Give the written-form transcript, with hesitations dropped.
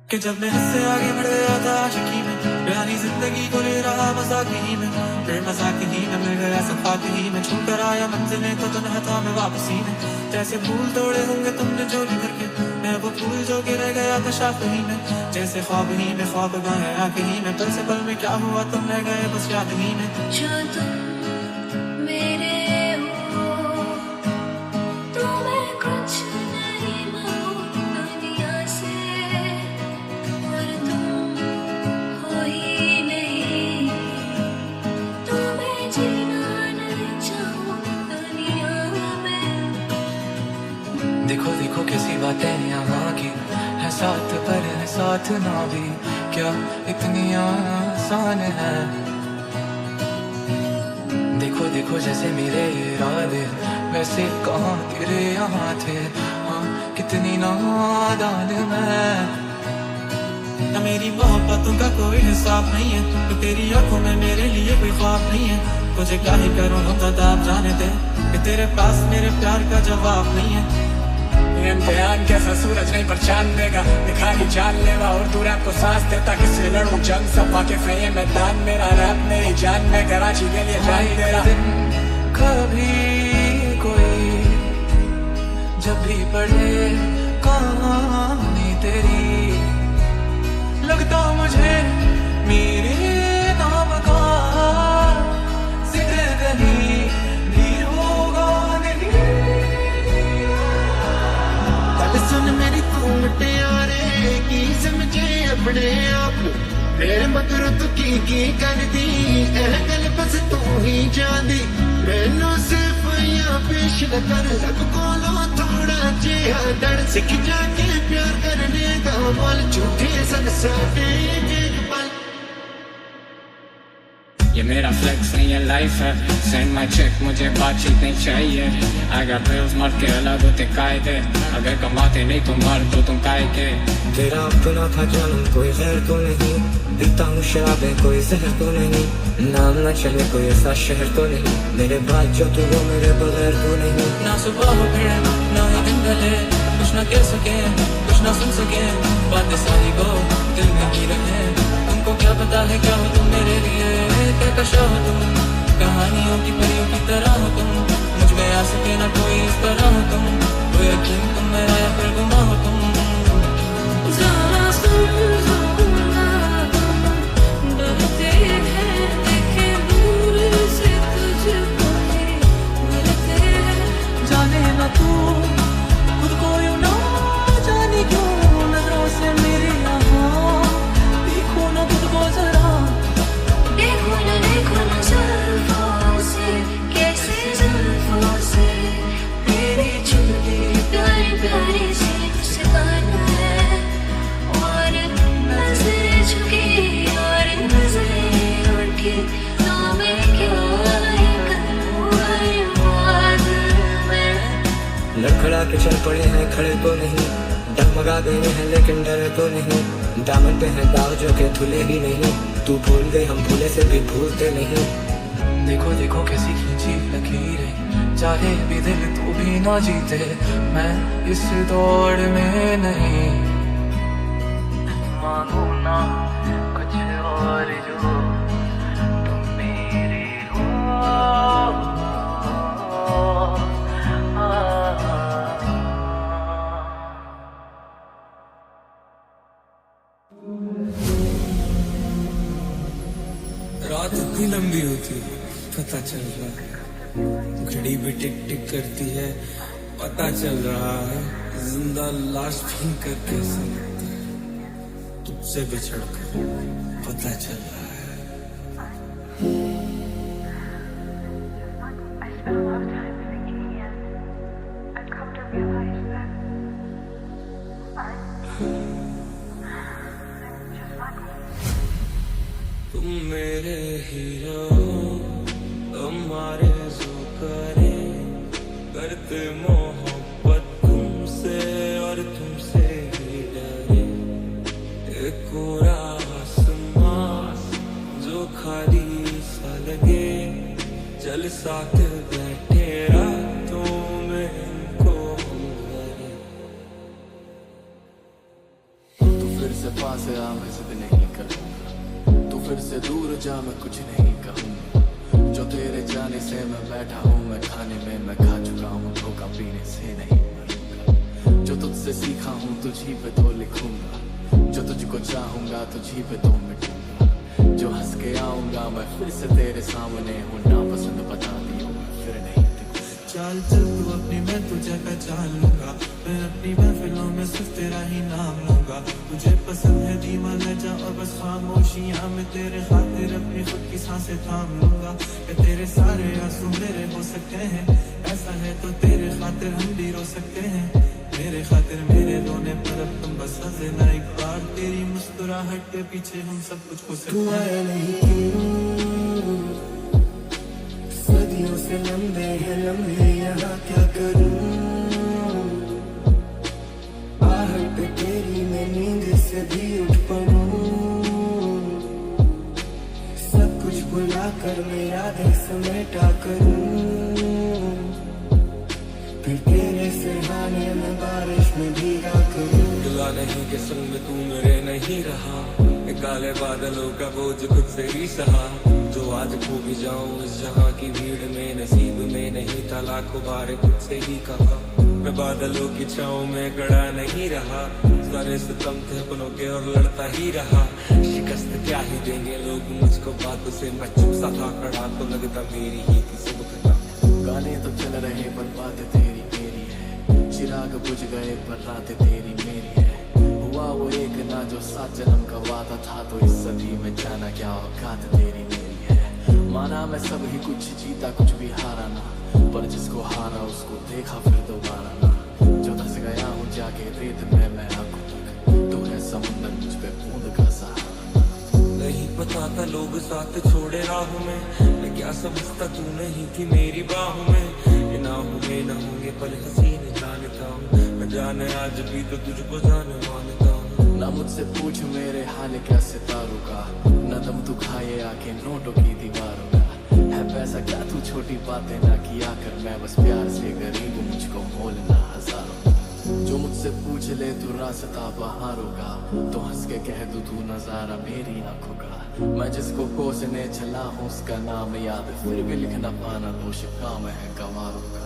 कि जब मैं हद से आगे बढ़ गया था आशिकी में, बयानी जिंदगी को ले रहा मजाक ही में, फिर मजाक ही में मिल गया सफाक ही में, छू कर आया मंजिलें तो तन्हा था मैं वापसी में। जैसे फूल तोड़े होंगे तुमने झोली भर के, मैं वो फूल जो के रह गया था शाख ही में, जैसे ख्वाब ही में ख्वाब गाए आंख ही में, पल से पल में क्या हुआ तुम रह गए बस याद ही में। जो तुम मेरे हो तो मैं कुछ नहीं मांगू दुनिया से, और तुम हो ही नहीं तो मैं जीना नहीं चाहूँ दुनिया में। देखो देखो कैसी बातें यहाँ की है, साथ पर है साथ ना भी, क्या इतनी आसान है। देखो देखो जैसे मेरे इरादे वैसे कहाँ तेरे यहाँ थे, हाँ कितनी नादान मैं। न मेरी मोहब्बतों का कोई हिसाब नहीं है, तो तेरी आंखों में मेरे लिए कोई ख्वाब नहीं है। तुझे क्या ही करूँ खुदा आप जाने दे कि तेरे पास मेरे प्यार का जवाब नहीं है। इम्तिहान कैसा सूरज नहीं पर चांद देगा, दिखाई जानलेवा और तू रैप को सांस देता, किससे लड़ूं जंग सब वाकिफ है ये मैदान मेरा, रैप मेरी जान में कराची के लिए जान तेरा। कभी कोई जब भी पढ़े कहानी तेरी, लगता मुझे मेरे नाम का जिक्र कहीं भी होगा नहीं। सुन मेरी तू मुटियारे की समझे अपने आप, मेरे मगर तू की कर दी गल बस तू ही जानी, मैनू सिर्फ या पेश न कर सब कोलो थोड़ा जिहा डर, सीख जाके प्यार करने का मोल झूठे सन साडे एक पल। ये मेरा फ्लेक्स नहीं है लाइफ है, सेंड माई चेक मुझे बातचीत नहीं चाहिए। I got bills मर के अलग होते कायदे, अगर कमाते नहीं तुम मर तो तुम काय के। तेरा अपना था जानम कोई गैर तो नहीं, पीता हूँ शराबें कोई जहर तो नहीं, नाम न चले कोई ऐसा शहर तो नहीं, मेरे बाद जो तू वो मेरे बगैर तो नहीं। ना सुबह हो भिड़े ना ही दिन ढले, कुछ ना कह सके कुछ ना सुन सके, बातें सारी को दिल में ही रहे। तुमको क्या पता है क्या हो तुम मेरे लिए, क्या कशा हो तुम कहानियों की परियों की तरह हो तुम, मुझ में आ सके ना कोई इस तरह हो तुम, कोई यकीन तुम मेरा या फिर गुमा हो तुम। जरा समझूंगा डरते हैं देखे दूर से तुझको ही मिलते हैं, जाने ना तू खुद को यूं ना जाने क्यों, नजरों से मेरे यहाँ देखो ना खुद को जरा, देखो ना जुल्फों से कैसे जुल्फों से तेरी चुनरी प्यारी प्यारी सी मुस्कान है, और नजरें झुकी और नजरें उठी तो मैं क्या ही करूँ बात में। लड़खड़ा के चल पड़े हैं खड़े तो नहीं, डगमगा गए हैं लेकिन डरे तो नहीं, दामन पे है दाव जो के धुले ही नहीं, तू भूल गई हम भूले से भी भूलते नहीं। देखो देखो कैसी खींची लकीरें, चाहे भी दिल तू भी ना जीते, मैं इस दौड़ में नहीं मांगू ना कुछ और जो तुम मेरी हो। रात इतनी लंबी होती है पता चल रहा है, घड़ी भी टिक टिक करती है पता चल रहा है, जिंदा लाश भी कर कैसे लगता है तुझसे बिछड़ कर पता चल रहा है। तुम मेरे हीरो तुम्हारे जो करे, करते मोहब्बत तुमसे और तुमसे ही डरे, एक पूरा आसमां जो खाली सा लगे, चल साथ बैठे रातों में हमको हम करे। से पास आ मैं जिद नहीं करूँगा, तू फिर से दूर जा मैं कुछ नहीं कहूँगा। जो तेरे जाने से मैं बैठा हूँ, मैं खाने में मैं खा चुका हूँ, धोखा पीने से नहीं मरूंगा। जो तुझसे सीखा हूँ तुझी पे तो लिखूंगा, जो तुझको चाहूंगा तुझी पे तो मिटूंगा। जो हंस के आऊंगा मैं फिर से तेरे सामने हूँ, ना पसंद बता दियो मैं फिर नहीं दिखूंगा। चाल चल तू अपनी, मैं तुझे पहचान लूंगा, मैं अपनी महफिलों में सिर्फ तेरा ही नाम लूंगा। तुझे पसंद है धीमा लहजा और बस खामोशियां, मैं तेरे खातिर अपनी खुद की सांसें थाम लूंगा। कि तेरे सारे आंसू मेरे हो सकते हैं, ऐसा है तो तेरे खातिर हम भी रो सकते हैं। मेरे खातिर मेरे रोने पर अब तुम बस हंस देना एक बार, तेरी मुस्कुराहट के पीछे हम सब कुछ हो सकते तू हैं। आया नहीं क्यों, सदियों से लंबे हैं लम्हे यहाँ क्या करूं। आहट तेरी मैं नींद से भी उठ पड़ूं, सब कुछ भुला कर मैं यादें समेटा करूं। फिर तेरे सिरहाने में बारिश में भीगा करूं। गिला नहीं कि संग में तू मेरे नहीं रहा, एक काले बादलों का बोझ खुद से ही सहा। जो आज खो भी जाऊं इस जहां की भीड़ में, नसीब में नहीं था लाखों बार खुद से ही कहा। मैं बादलों की छाँव में खड़ा नहीं रहा, सारे सितम थे अपनों के और लड़ता ही रहा। शिकस्त क्या ही देंगे लोग मुझको बातों से, मैं चुप सा था खड़ा तो लगता मेरी ही थी सब खता। गाने तो चल रहे पर बातें तेरी मेरी है, चिराग बुझ गए पर रातें तेरी मेरी है। हुआ वो एक ना जो 7 जन्म का वादा था, तो इस सदी में जाना क्या औकात तेरी मेरी है। माना मैं सब ही कुछ जीता कुछ भी हारा ना, पर जिसको हारा उसको देखा फिर दोबारा ना। जो धस गया हूँ जाके रेत में मैं आंखों तक, तू है समुंदर मुझ पे बूंद का सहारा। नहीं पता था लोग साथ छोड़े राहों में, मैं क्या समझता तू नहीं थी मेरी बाहों में। ये ना होंगे ना होंगे पल हसीन जानता हूँ, मैं जाने आज भी तो तुझको जाने मानता हूँ। ना मुझसे पूछ मेरे हाल क्या सितारों का, न दम तू खाए आके नोटों की दीवारों का। है पैसा क्या तू छोटी बातें ना किया कर, मैं बस प्यार से गरीब हूँ मुझको मोल ना हजारों का। जो मुझसे पूछ ले तू रास्ता बहारों का, तो हंस के कह दूं तू नजारा मेरी आंखों का। मैं जिसको कोसने चला हूँ उसका नाम याद, फिर भी लिख ना पाना दोष काम है गवारों का।